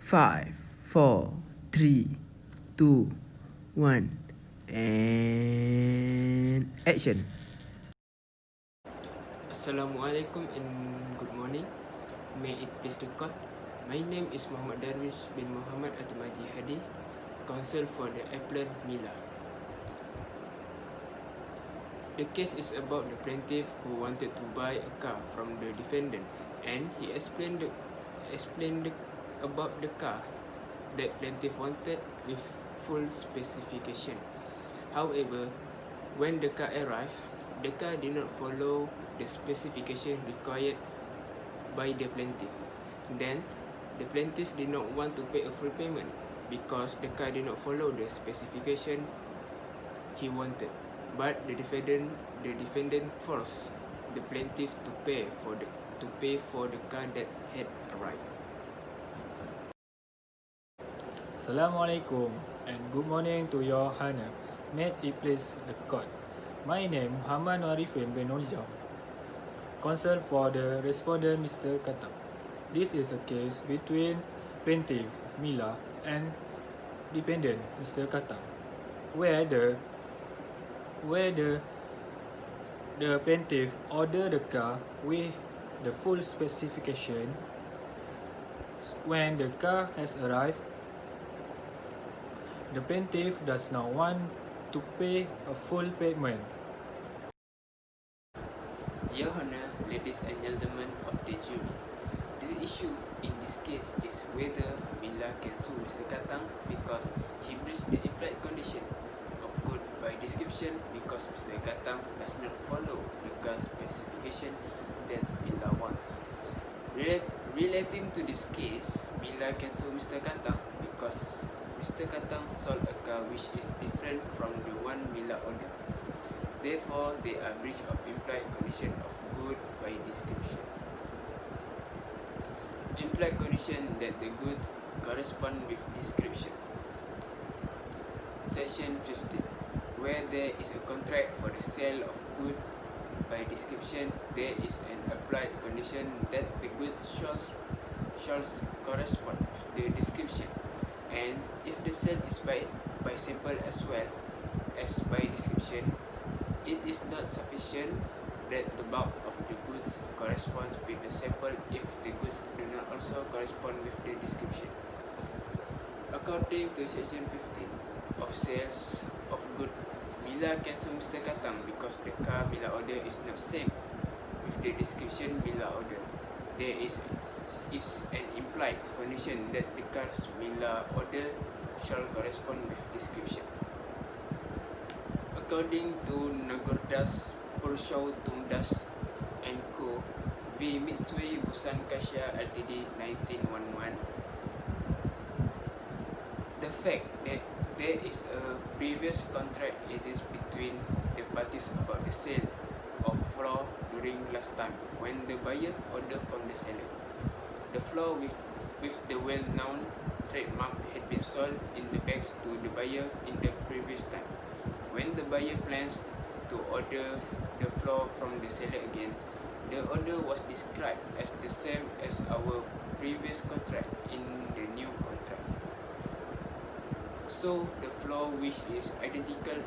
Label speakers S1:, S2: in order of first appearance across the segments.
S1: 5, 4, 3, 2, 1, and action.
S2: Assalamualaikum and good morning. May it please the court. My name is Muhammad Darwish bin Muhammad Atimadi Hadi, counsel for the appellant Mila. The case is about the plaintiff who wanted to buy a car from the defendant, and he explained about the car that plaintiff wanted with full specification. However, when the car arrived, the car did not follow the specification required by the plaintiff. Then, the plaintiff did not want to pay a full payment because the car did not follow the specification he wanted. But the defendant forced the plaintiff to pay for the car that had arrived.
S3: Assalamualaikum and good morning to your Hana. May it please the court. My name Muhammad Arifin bin Uljam, counsel for the respondent Mr. Katam. This is a case between plaintiff Mila and defendant Mr. Katam, where the plaintiff ordered the car with the full specification. When the car has arrived, the plaintiff does not want to pay a full payment.
S2: Your Honor, ladies and gentlemen of the jury, the issue in this case is whether Mila can sue Mr. Katang because he breached the implied condition of good by description because Mr. Katang does not follow the car specification that Mila wants. Relating to this case, Mila can sue Mr. Katang because Mr. Katang sold a car which is different from the one Mila ordered. Therefore, they are breach of implied condition of good by description. Implied condition that the good correspond with description. Section 15. Where there is a contract for the sale of goods by description, there is an applied condition that the goods shall correspond with the description. And if the sale is by sample as well as by description, it is not sufficient that the bulk of the goods corresponds with the sample if the goods do not also correspond with the description. According to section 15 of sales of goods, Mila can sue Mr. Katang because the car Mila order is not same with the description Mila order. There is an implied condition that the cars Mila order shall correspond with description. According to Nagordas Purushottumdas and Co. v. Mitsui Bussan Kasha Ltd 1911, the fact that there is a previous contract exists between the parties about the sale of floor during last time when the buyer ordered from the seller. The floor with the well-known trademark had been sold in the bags to the buyer in the previous time. When the buyer plans to order the floor from the seller again, the order was described as the same as our previous contract in the new contract. So, the floor which is identical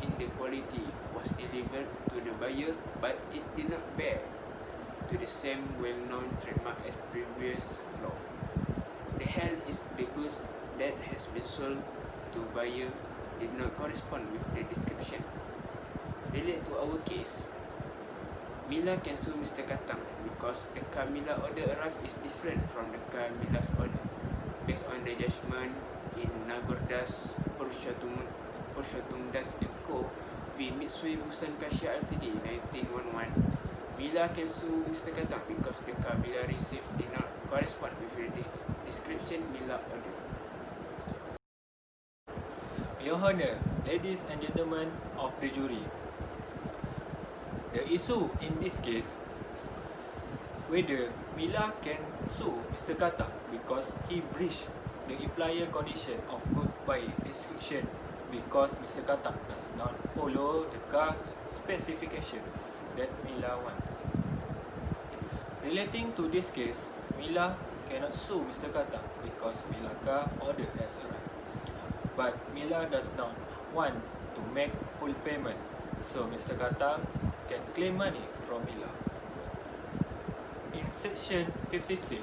S2: in the quality was delivered to the buyer, but it did not bear to the same well-known trademark as previous floor. The hell is the goods that has been sold to buyer did not correspond with the description. Related to our case, Mila can sue Mr. Katang because the car Mila order arrived is different from the car Mila's order. Based on the judgment in Nagordas Purushottumdas and Co. v. Mitsui Bussan Kasha Ltd 1911, Mila can sue Mr. Katang because the car Mila received did not correspond with the description Mila ordered.
S3: Your Honor, ladies and gentlemen of the jury, the issue in this case whether Mila can sue Mr. Katang because he breached the implied condition of good by description because Mr. Katang does not follow the car's specification that Mila wants. Relating to this case, Mila cannot sue Mr. Katang because Mila's car order has arrived. But Mila does not want to make full payment, so Mr. Katang can claim money from Mila. In section 56,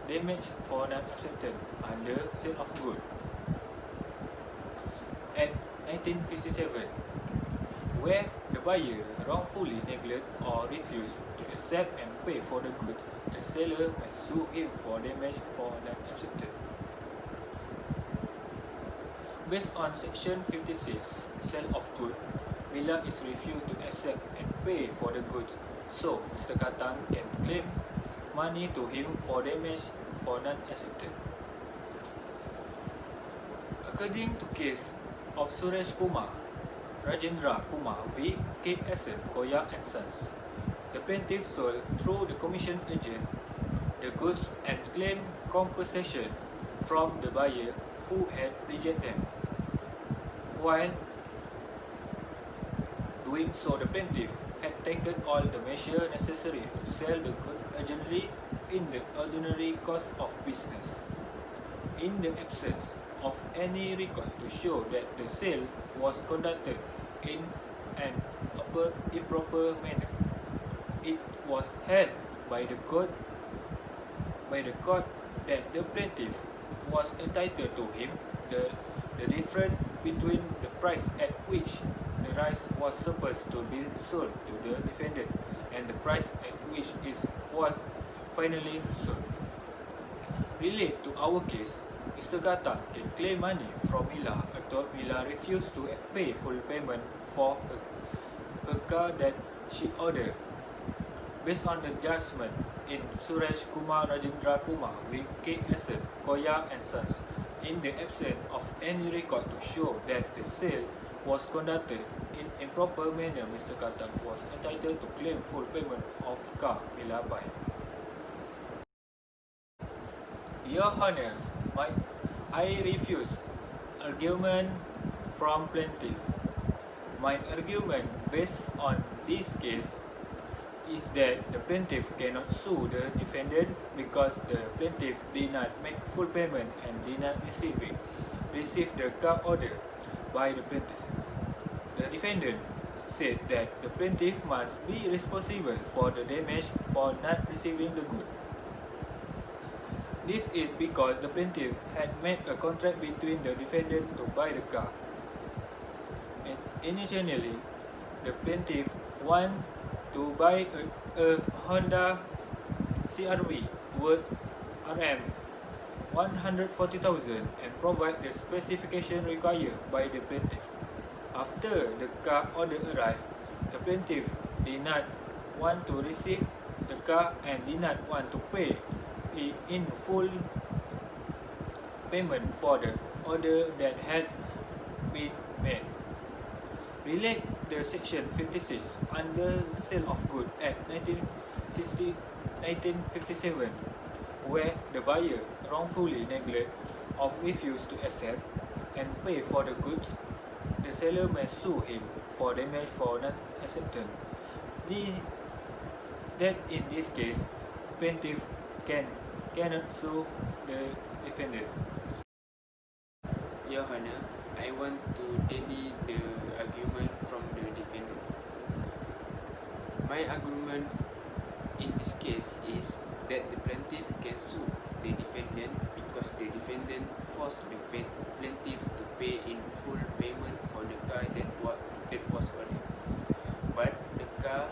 S3: damage for non-acceptance under sale of goods. At 1957, where the buyer wrongfully neglect or refuse to accept and pay for the goods, the seller may sue him for damage for non-acceptance. Based on section 56, sale of goods, Mila is refused to accept and pay for the goods, so Mr. Katang can claim money to him for damage for non-acceptance. According to case of Suresh Kumar, Rajendra Kumar v. K. Essen, Koya and Sons, the plaintiff sold through the commission agent the goods and claimed compensation from the buyer who had rejected them. While doing so, the plaintiff had taken all the measures necessary to sell the goods urgently in the ordinary course of business. In the absence of any record to show that the sale was conducted in an improper manner, it was held by the court that the plaintiff was entitled to him the difference between the price at which the rice was supposed to be sold to the defendant and the price at which it was finally sold. Related to our case, Mr. Katang can claim money from Mila although Mila refused to pay full payment for a car that she ordered. Based on the judgment in Suresh Kumar Rajendra Kumar v. K. Essen, Koya and Sons, in the absence of any record to show that the sale was conducted in improper manner, Mr. Katang was entitled to claim full payment of car Mila buy. Your Honor, I refuse argument from plaintiff. My argument based on this case is that the plaintiff cannot sue the defendant because the plaintiff did not make full payment and did not receive the car order by the plaintiff. The defendant said that the plaintiff must be responsible for the damage for not receiving the good. This is because the plaintiff had made a contract between the defendant to buy the car. And initially, the plaintiff wanted to buy a Honda CR-V worth Rm 140,000 and provide the specification required by the plaintiff. After the car order arrived, the plaintiff did not want to receive the car and did not want to pay in full payment for the order that had been made. Relate the section 56 under Sale of Goods Act 1957, where the buyer wrongfully neglect or refuse to accept and pay for the goods, the seller may sue him for damage for non-acceptance. That in this case, plaintiff cannot sue the defendant.
S2: Your Honor, I want to deny the argument from the defendant. My argument in this case is that the plaintiff can sue the defendant because the defendant forced the plaintiff to pay in full payment for the car that was ordered. But the car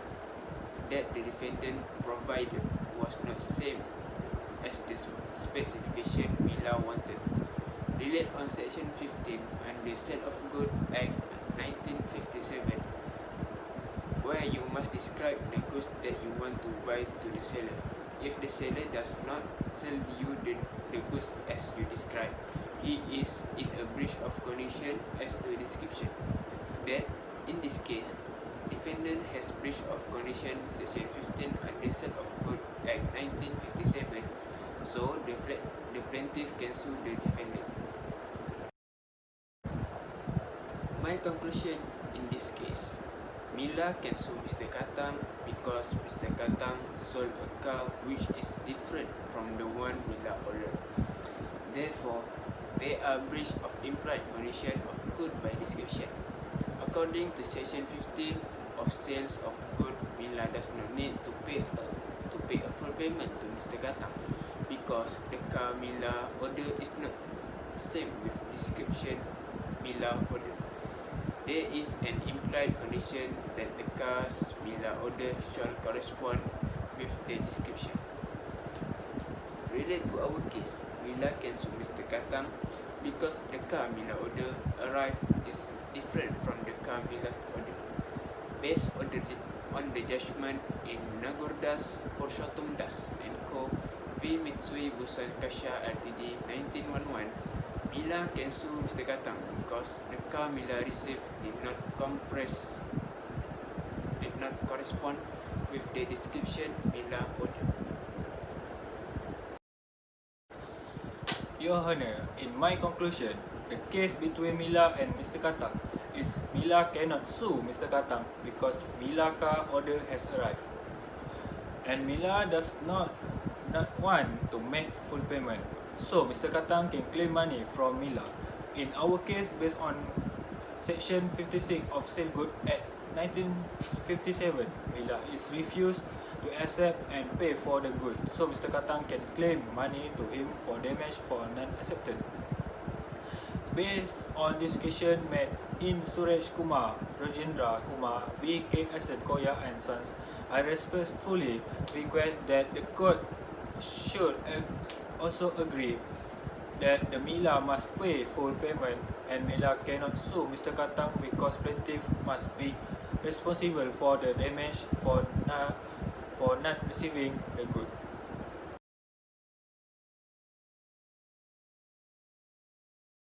S2: that the defendant provided was not same as the specification Mila wanted. Relate on section 15 under Sale of Goods Act 1957, where you must describe the goods that you want to buy to the seller. If the seller does not sell you the goods as you describe, he is in a breach of condition as to description. That in this case, defendant has breach of condition section 15 under Sale of Goods Act 1957, so the plaintiff can sue the defendant. My conclusion in this case, Mila can sue Mr. Katang because Mr. Katang sold a car which is different from the one Mila ordered. Therefore, there are breach of implied condition of good by description. According to Section 15 of Sales of Good, Mila does not need to pay a full payment to Mr. Katang because the car Mila order is not same with description Mila order. There is an implied condition that the cars Mila order shall correspond with the description. Related to our case, Mila can sue Mr. Katang because the car Mila order arrived is different from the car Mila's order. Based on the judgment in Nagordas Purushottam-Das and Co. v. Mitsui Bussan Kasha Ltd. 1911, Mila can sue Mr. Katang because the car Mila received did not correspond with the description Mila ordered.
S3: Your Honor, in my conclusion, the case between Mila and Mr. Katang is Mila cannot sue Mr. Katang because Mila car order has arrived. And Mila does not want to make full payment. So Mr. Katang can claim money from Mila. In our case, based on Section 56 of Sale Good Act 1957, Mila is refused to accept and pay for the good. So Mr. Katang can claim money to him for damage for non-acceptance. Based on discussion made in Suresh Kumar, Rajendra Kumar, V.K. Asen Koya and Sons, I respectfully request that the court should also agree that the Mila must pay full payment and Mila cannot sue Mr. Katang because plaintiff must be responsible for the damage for not receiving the good.